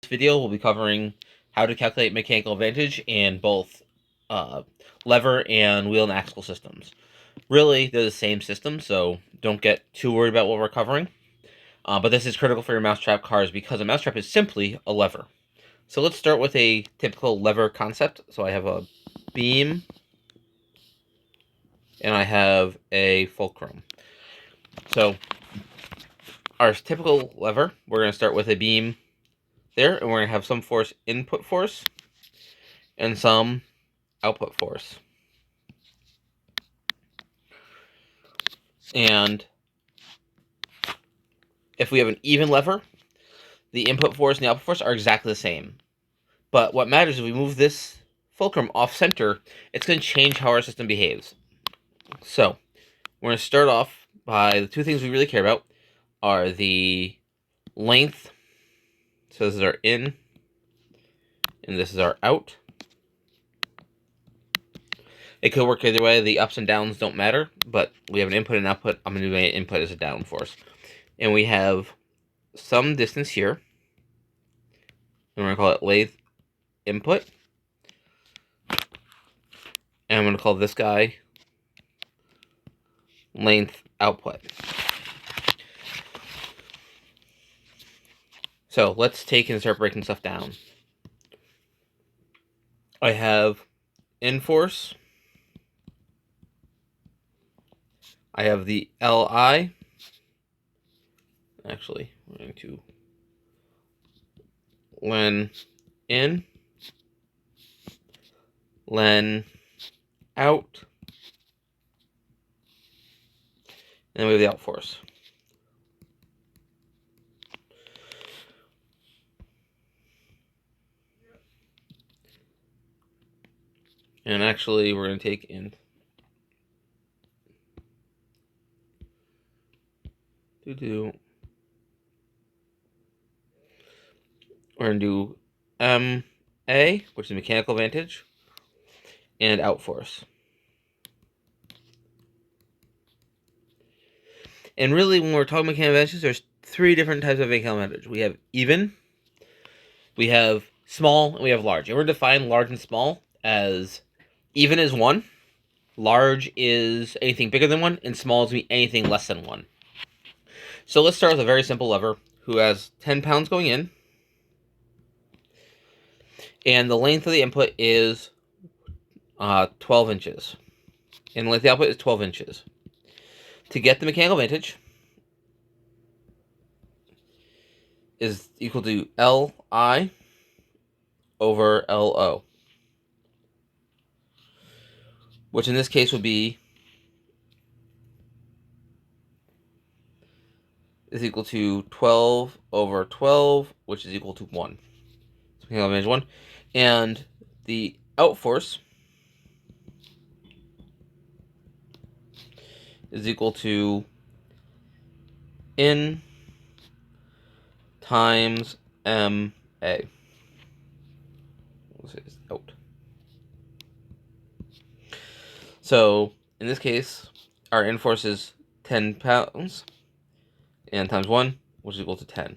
video, we'll be covering how to calculate mechanical advantage in both lever and wheel and axle systems. Really, they're the same system, so don't get too worried about what we're covering. But this is critical for your mousetrap cars because a mousetrap is simply a lever. So let's start with a typical lever concept. So I have a beam, and I have a fulcrum. So our typical lever, we're going to start with a beam there, and we're going to have some force, input force, and some output force. And if we have an even lever, the input force and the output force are exactly the same. But what matters is if we move this fulcrum off center, it's going to change how our system behaves. So we're going to start off by the two things we really care about are the length. So this is our in, and this is our out. It could work either way. The ups and downs don't matter, but we have an input and output. I'm going to do my input as a down force. And we have some distance here. And we're going to call it lathe input. And I'm going to call this guy length output. So let's take and start breaking stuff down. I have in force. I have the Li. Actually, we're going to len in, len out, and then we have the out force. And actually, we're going to take in we're going to do MA, which is mechanical advantage, and out force. And really, when we're talking mechanical advantages, there's three different types of mechanical advantage. We have even, we have small, and we have large. And we're going to define large and small as even is 1, large is anything bigger than 1, and small is anything less than 1. So let's start with a very simple lever who has 10 pounds going in, and the length of the input is 12 inches, and the length of the output is 12 inches. To get the mechanical advantage is equal to Li over Lo, which in this case would be is equal to 12 over 12, which is equal to 1. So mechanical advantage 1. And the out force is equal to in times MA. Out. So in this case, our in force is 10 pounds, and times 1, which is equal to 10.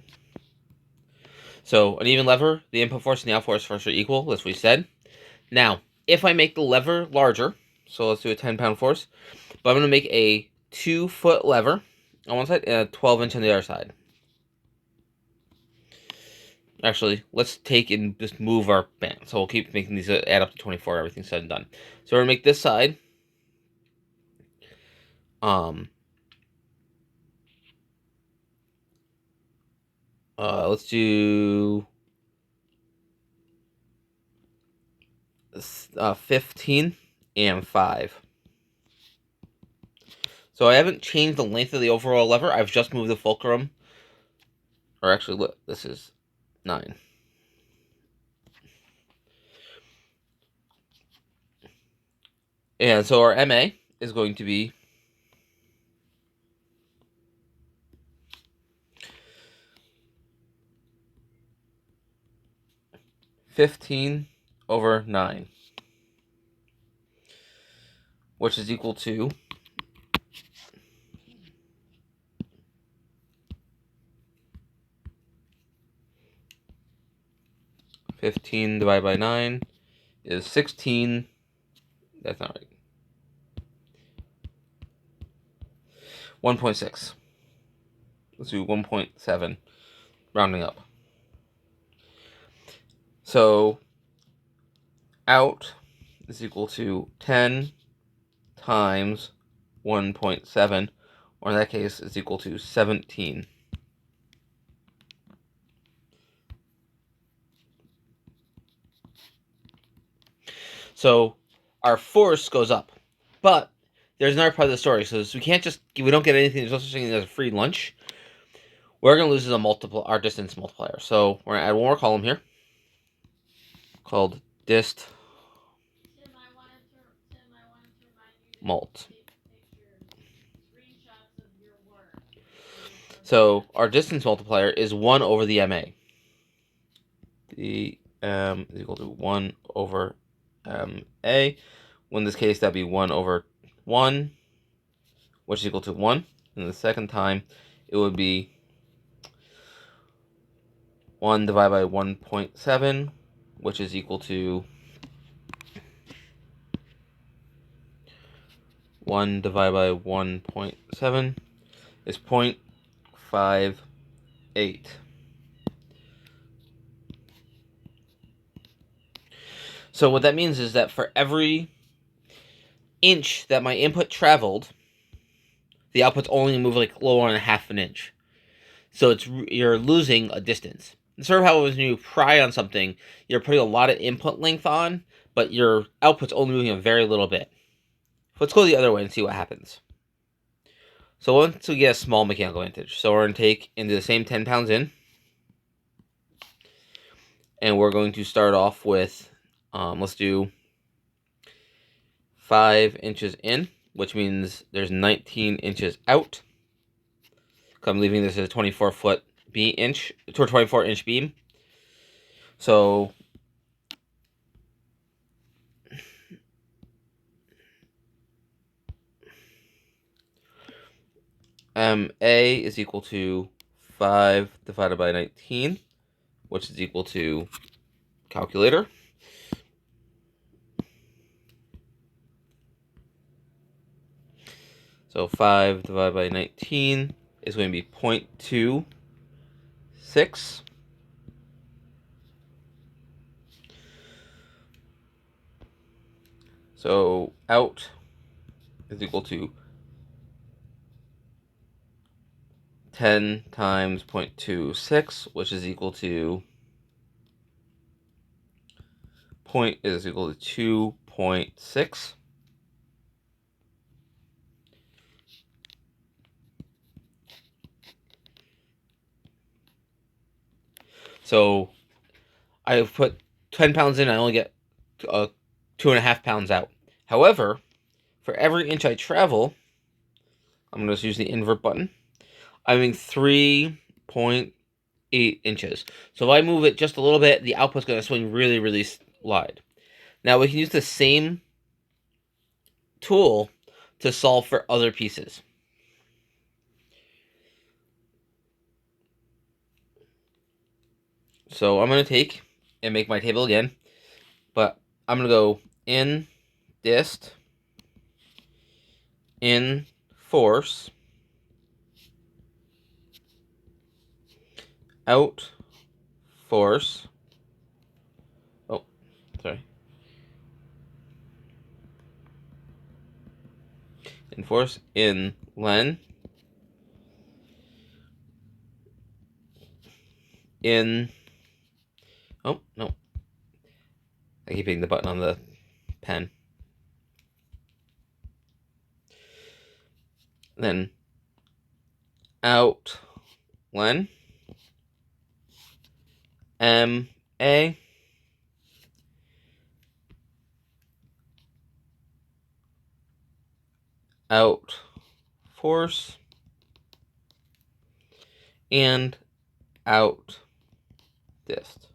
So an even lever, the input force and the out force are equal. That's what we said. Now, if I make the lever larger, so let's do a 10-pound force, but I'm going to make a 2-foot lever on one side and a 12-inch on the other side. Actually, let's take and just move our band. So we'll keep making these add up to 24, everything's said and done. So we're going to make this side let's do 15 and 5. So I haven't changed the length of the overall lever. I've just moved the fulcrum. Or actually, look, this is 9. And so our MA is going to be 15 over 9, which is equal to 15 divided by 9 is 16. That's not right. 1.6. Let's do 1.7, rounding up. So out is equal to 10 times 1.7, or in that case, is equal to 17. So our force goes up, but there's another part of the story. So we don't get anything. There's no such thing as a free lunch. We're going to lose our distance multiplier. So we're going to add one more column here called dist mult. So our distance multiplier is 1 over the MA. The M is equal to 1 over MA. In this case, that'd be 1 over 1, which is equal to 1. And the second time, it would be 1 divided by 1.7, which is equal to 1 divided by 1.7 is 0.58. So what that means is that for every inch that my input traveled, the output's only move like lower than half an inch. So you're losing a distance. It's sort of how when you pry on something, you're putting a lot of input length on, but your output's only moving a very little bit. Let's go the other way and see what happens. So once we get a small mechanical advantage, so we're going to take into the same 10 pounds in, and we're going to start off with, let's do 5 inches in, which means there's 19 inches out. I'm leaving this as a 24-foot inch to a 24-inch beam. So A is equal to 5 divided by 19, which is equal to calculator. So 5 divided by 19 is going to be 0.26. So out is equal to 10 times 0.26, which is equal to is equal to 2.6. So I put 10 pounds in, I only get 2.5 pounds out. However, for every inch I travel, I'm going to just use the invert button. I'm moving 3.8 inches. So if I move it just a little bit, the output's going to swing really, really wide. Now we can use the same tool to solve for other pieces. So I'm going to take and make my table again, but I'm going to go in dist, in force, out force. Oh, sorry. In force, in len, in. Oh, no. I keep hitting the button on the pen. Then out len, A, out force, and out dist.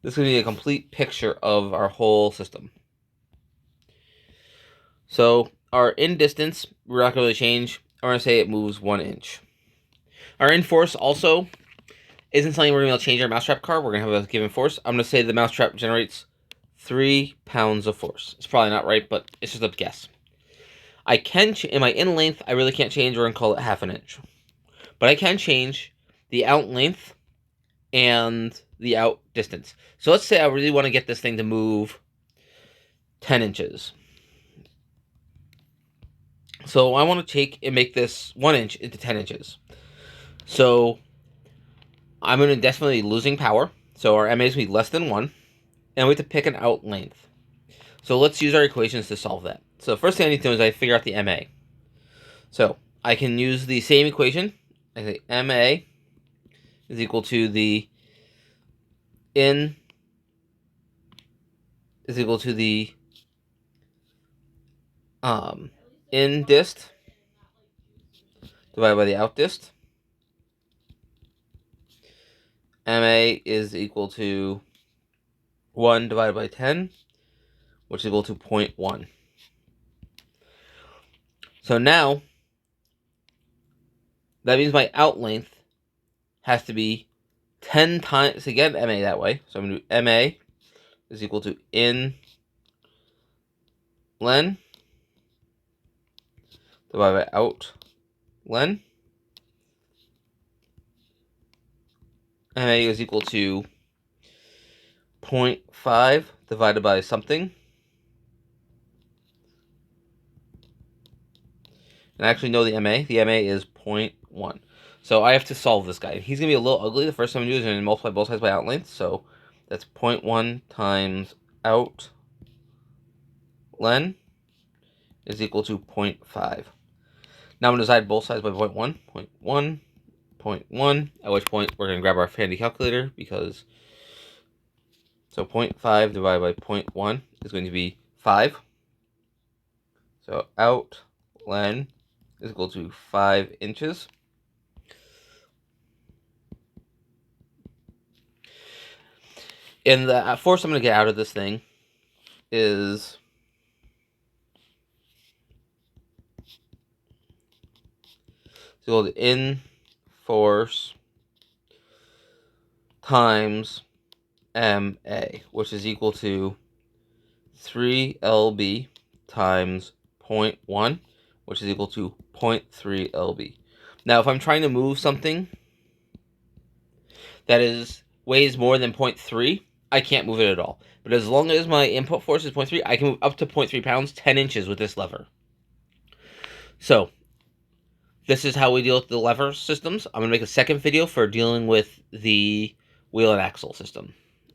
This is going to be a complete picture of our whole system. So our in distance, we're not going to change. I'm going to say it moves 1 inch. Our in force also, isn't something we're going to be able to change our mousetrap car. We're going to have a given force. I'm going to say the mousetrap generates 3 pounds of force. It's probably not right, but it's just a guess. I can, in my in length, I really can't change. We're going to call it half an inch. But I can change the out length and the out distance. So let's say I really want to get this thing to move 10 inches. So I want to take and make this 1 inch into 10 inches. So I'm going to definitely losing power. So our MA is going to be less than 1. And we have to pick an out length. So let's use our equations to solve that. So the first thing I need to do is I figure out the MA. So I can use the same equation. I say MA is equal to the in is equal to the in dist divided by the out dist. MA is equal to 1 divided by 10, which is equal to 0.1. So now, that means my out length has to be 10 times, to get MA that way. So I'm going to do MA is equal to in len divided by out len. MA is equal to 0.5 divided by something. And I actually know the MA. The MA is 0.1. So I have to solve this guy. He's going to be a little ugly. The first time I do is going to multiply both sides by out length. So that's 0.1 times out len is equal to 0.5. Now I'm going to divide both sides by 0.1. 0.1, 0.1, at which point we're going to grab our handy calculator because... So 0.5 divided by 0.1 is going to be 5. So out len is equal to 5 inches. And the force I'm going to get out of this thing is equal to in force times MA, which is equal to 3 lb times 0.1, which is equal to 0.3 lb. Now, if I'm trying to move something that weighs more than 0.3, I can't move it at all. But as long as my input force is 0.3, I can move up to 0.3 pounds, 10 inches with this lever. So, this is how we deal with the lever systems. I'm going to make a second video for dealing with the wheel and axle system.